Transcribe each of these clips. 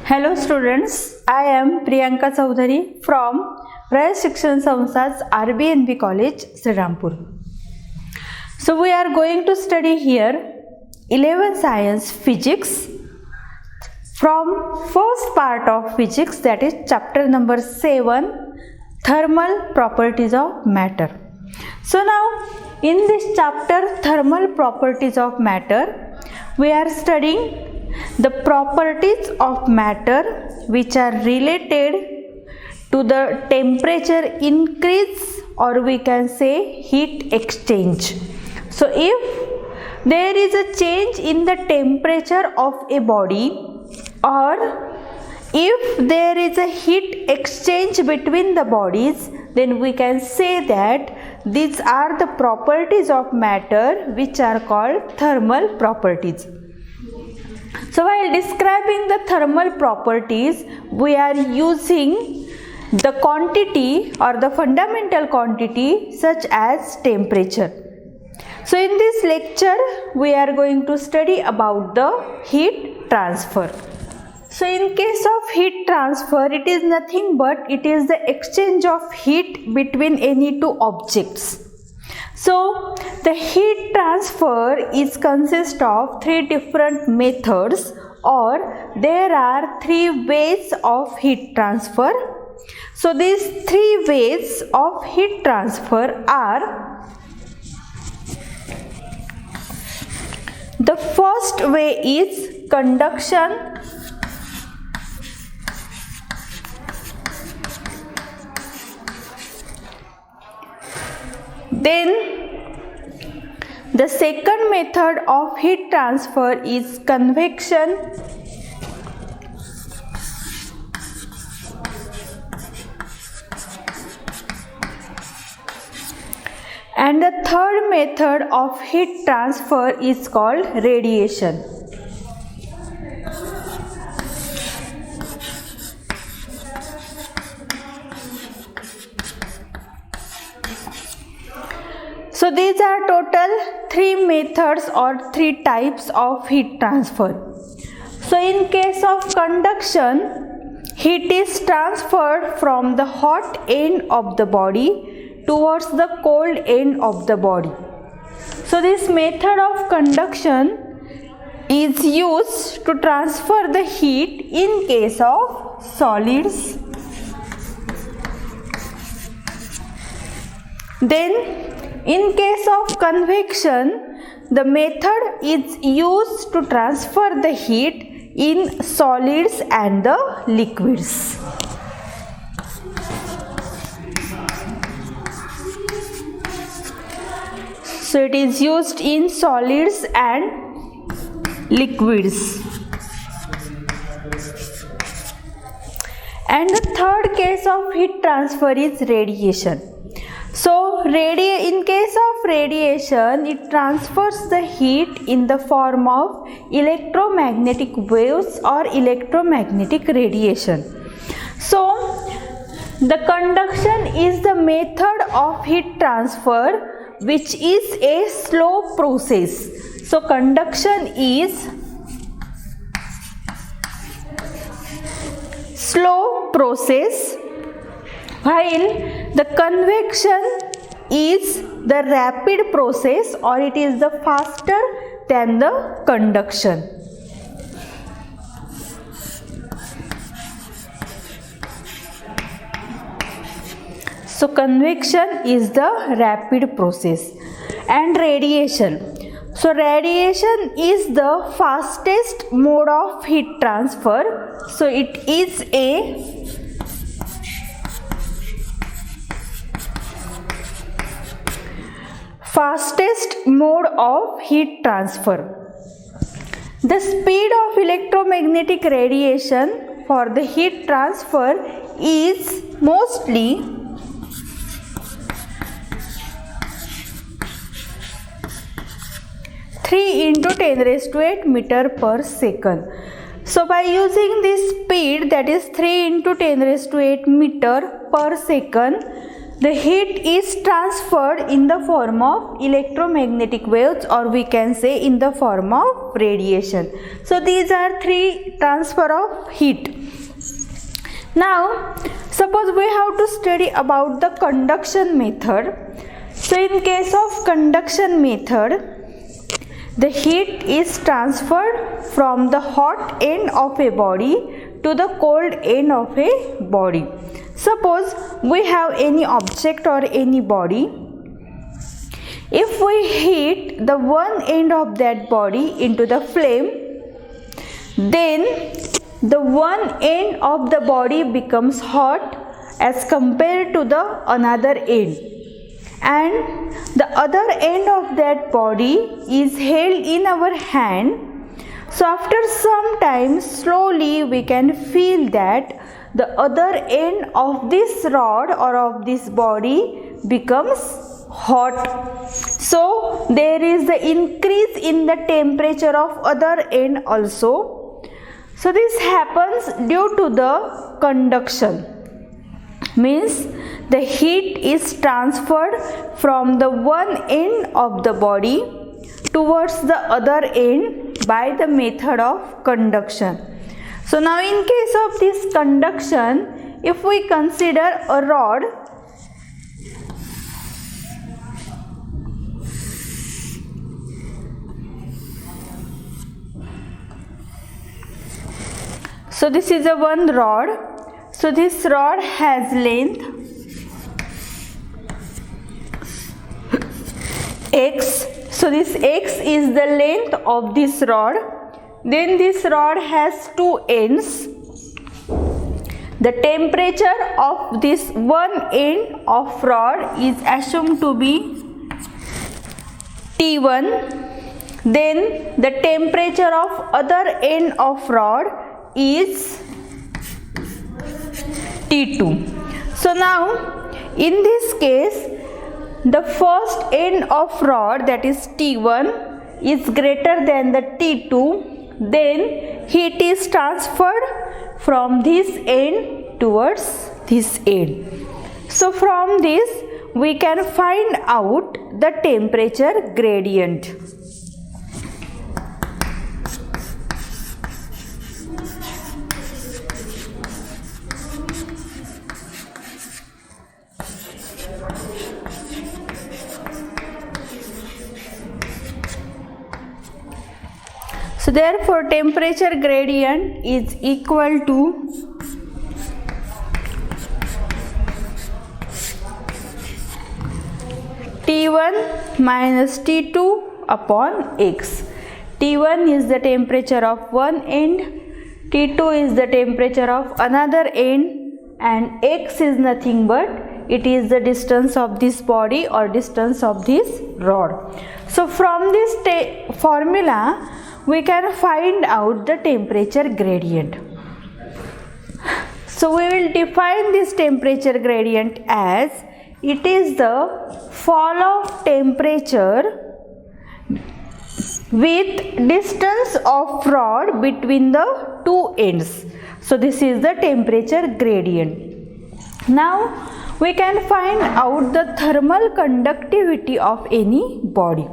Hello students, I am Priyanka Chaudhary from Rayas Shikshan Samstha's RBNB College, Srirampur. So we are going to study here 11th Science Physics from first part of physics, that is chapter number 7, Thermal Properties of Matter. So now in this chapter Thermal Properties of Matter, we are studying the properties of matter which are related to the temperature increase, or we can say heat exchange. So if there is a change in the temperature of a body, or if there is a heat exchange between the bodies, then we can say that these are the properties of matter which are called thermal properties. So while describing the thermal properties, we are using the quantity or the fundamental quantity such as temperature. So in this lecture, we are going to study about the heat transfer. So in case of heat transfer, it is nothing but it is the exchange of heat between any two objects. So the heat transfer is consist of three different methods, or there are three ways of heat transfer. So these three ways of heat transfer are: the first way is conduction. Then the second method of heat transfer is convection. And the third method of heat transfer is called radiation. So these are total three methods or three types of heat transfer. So in case of conduction, heat is transferred from the hot end of the body towards the cold end of the body. So this method of conduction is used to transfer the heat in case of solids. Then in case of convection, the method is used to transfer the heat in solids and the liquids. So it is used in solids and liquids. And the third case of heat transfer is radiation. So in case of radiation, it transfers the heat in the form of electromagnetic waves or electromagnetic radiation. So the conduction is the method of heat transfer which is a slow process. So conduction is slow process, while the convection is the rapid process, or it is the faster than the conduction. So convection is the rapid process. And radiation. So radiation is the fastest mode of heat transfer. So it is a fastest mode of heat transfer. The speed of electromagnetic radiation for the heat transfer is mostly (3 × 10⁸ meter per second). So by using this speed, that is 3 × 10⁸ meter per second, the heat is transferred in the form of electromagnetic waves, or we can say in the form of radiation. So these are three transfer of heat. Now, suppose we have to study about the conduction method. So, in case of conduction method, the heat is transferred from the hot end of a body to the cold end of a body. Suppose we have any object or any body. If we heat the one end of that body into the flame, then the one end of the body becomes hot as compared to the another end, and the other end of that body is held in our hand. So after some time, slowly we can feel that the other end of this rod or of this body becomes hot. So there is the increase in the temperature of other end also. So this happens due to the conduction. Means the heat is transferred from the one end of the body towards the other end by the method of conduction. So now in case of this conduction, if we consider a rod, so this is a one rod. So this rod has length x. So this x is the length of this rod. Then this rod has two ends. The temperature of this one end of rod is assumed to be T1. Then the temperature of other end of rod is T2. So now in this case, the first end of rod, that is T1, is greater than the T2. Then heat is transferred from this end towards this end. So from this we can find out the temperature gradient. So therefore temperature gradient is equal to T1 minus T2 upon X. T1 is the temperature of one end, T2 is the temperature of another end, and X is nothing but it is the distance of this body or distance of this rod. So from this formula we can find out the temperature gradient. So we will define this temperature gradient as it is the fall of temperature with distance of rod between the two ends. So this is the temperature gradient. Now we can find out the thermal conductivity of any body.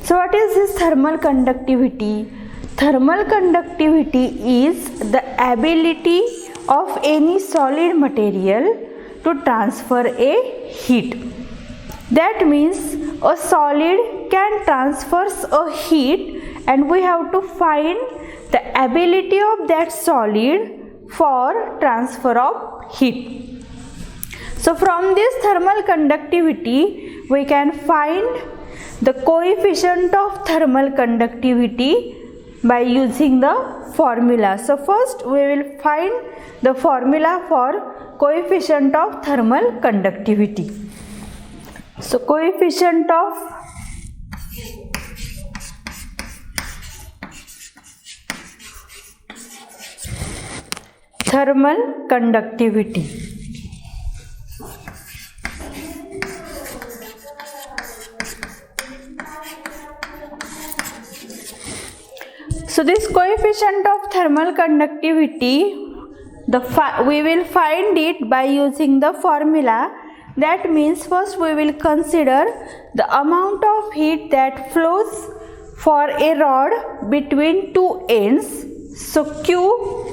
So what is this thermal conductivity? Thermal conductivity is the ability of any solid material to transfer a heat. That means a solid can transfer a heat, and we have to find the ability of that solid for transfer of heat. So from this thermal conductivity we can find the coefficient of thermal conductivity by using the formula. So first we will find the formula for coefficient of thermal conductivity. So coefficient of thermal conductivity. So this coefficient of thermal conductivity, we will find it by using the formula. That means first we will consider the amount of heat that flows for a rod between two ends. So Q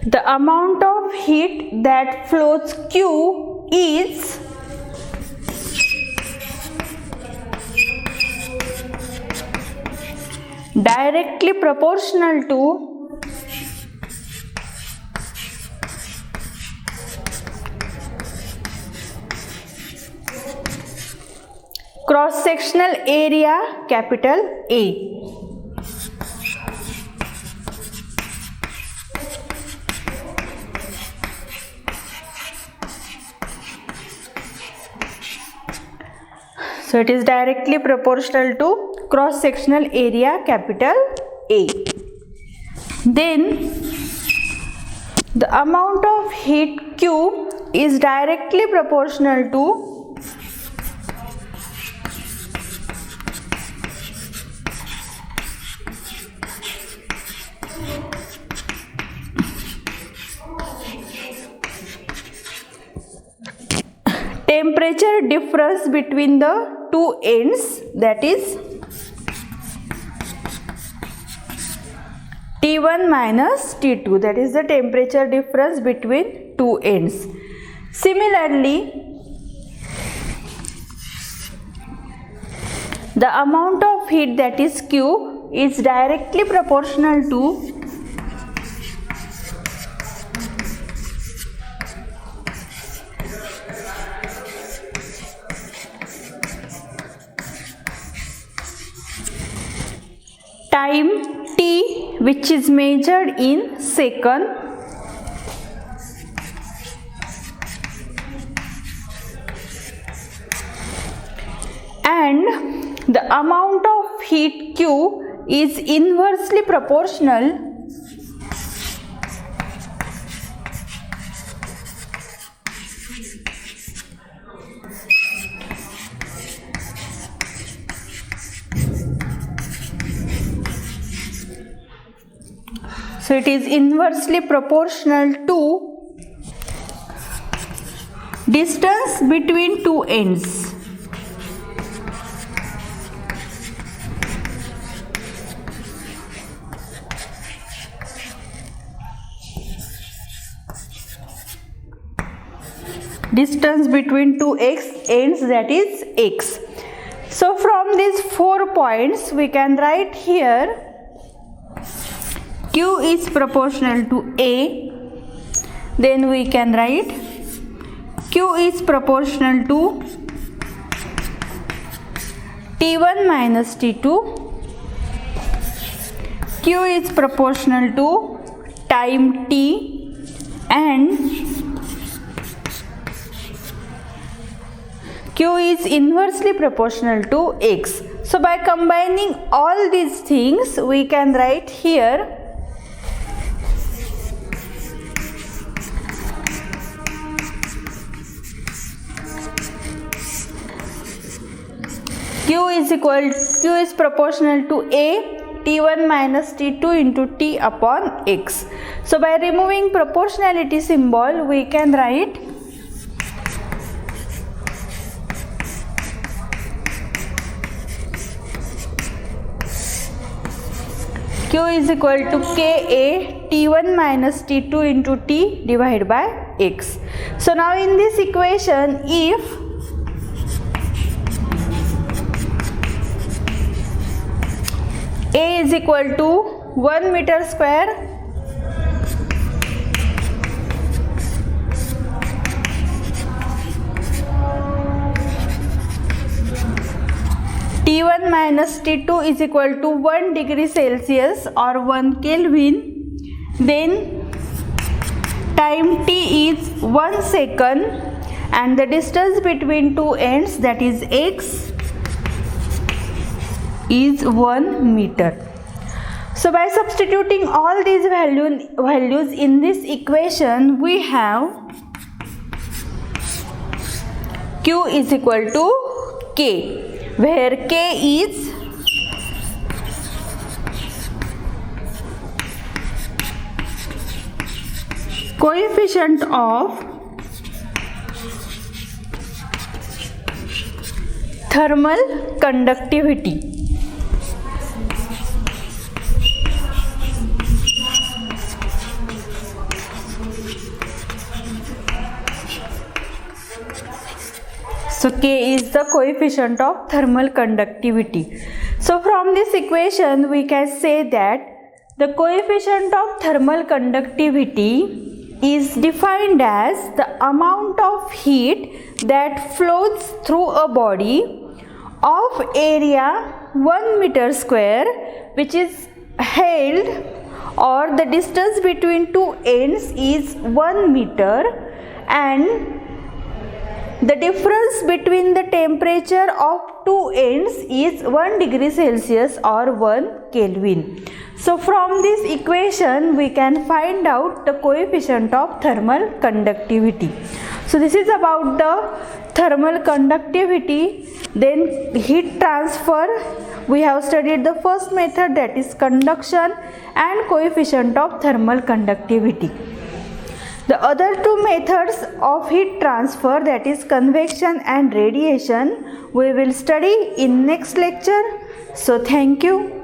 the amount of heat that flows Q is directly proportional to cross-sectional area capital A. So it is directly proportional to cross-sectional area capital A. Then the amount of heat Q is directly proportional to temperature difference between the two ends, that is T1 minus T2, that is the temperature difference between two ends. Similarly, the amount of heat that is Q is directly proportional to time T, which is measured in second, and the amount of heat Q is inversely proportional So it is inversely proportional to distance between two ends. Distance between two ends, that is x. So from these 4 points we can write here Q is proportional to A, then we can write Q is proportional to T1 minus T2, Q is proportional to time T, and Q is inversely proportional to X. So by combining all these things we can write here Q is proportional to A T1 minus T2 into T upon X. So by removing proportionality symbol we can write Q is equal to Ka T1 minus T2 into T divided by X. So now in this equation, if A is equal to 1 meter square, T1 minus T2 is equal to 1 degree Celsius or 1 Kelvin, then time T is 1 second and the distance between two ends, that is X, is 1 meter. So by substituting all these values in this equation, we have Q is equal to K, where K is coefficient of thermal conductivity. So K is the coefficient of thermal conductivity. So from this equation we can say that the coefficient of thermal conductivity is defined as the amount of heat that flows through a body of area 1 meter square, which is held, or the distance between two ends is 1 meter, and the difference between the temperature of two ends is 1 degree Celsius or 1 Kelvin. So from this equation we can find out the coefficient of thermal conductivity. So this is about the thermal conductivity. Then heat transfer, we have studied the first method, that is conduction, and coefficient of thermal conductivity. The other two methods of heat transfer, that is convection and radiation, we will study in next lecture. So thank you.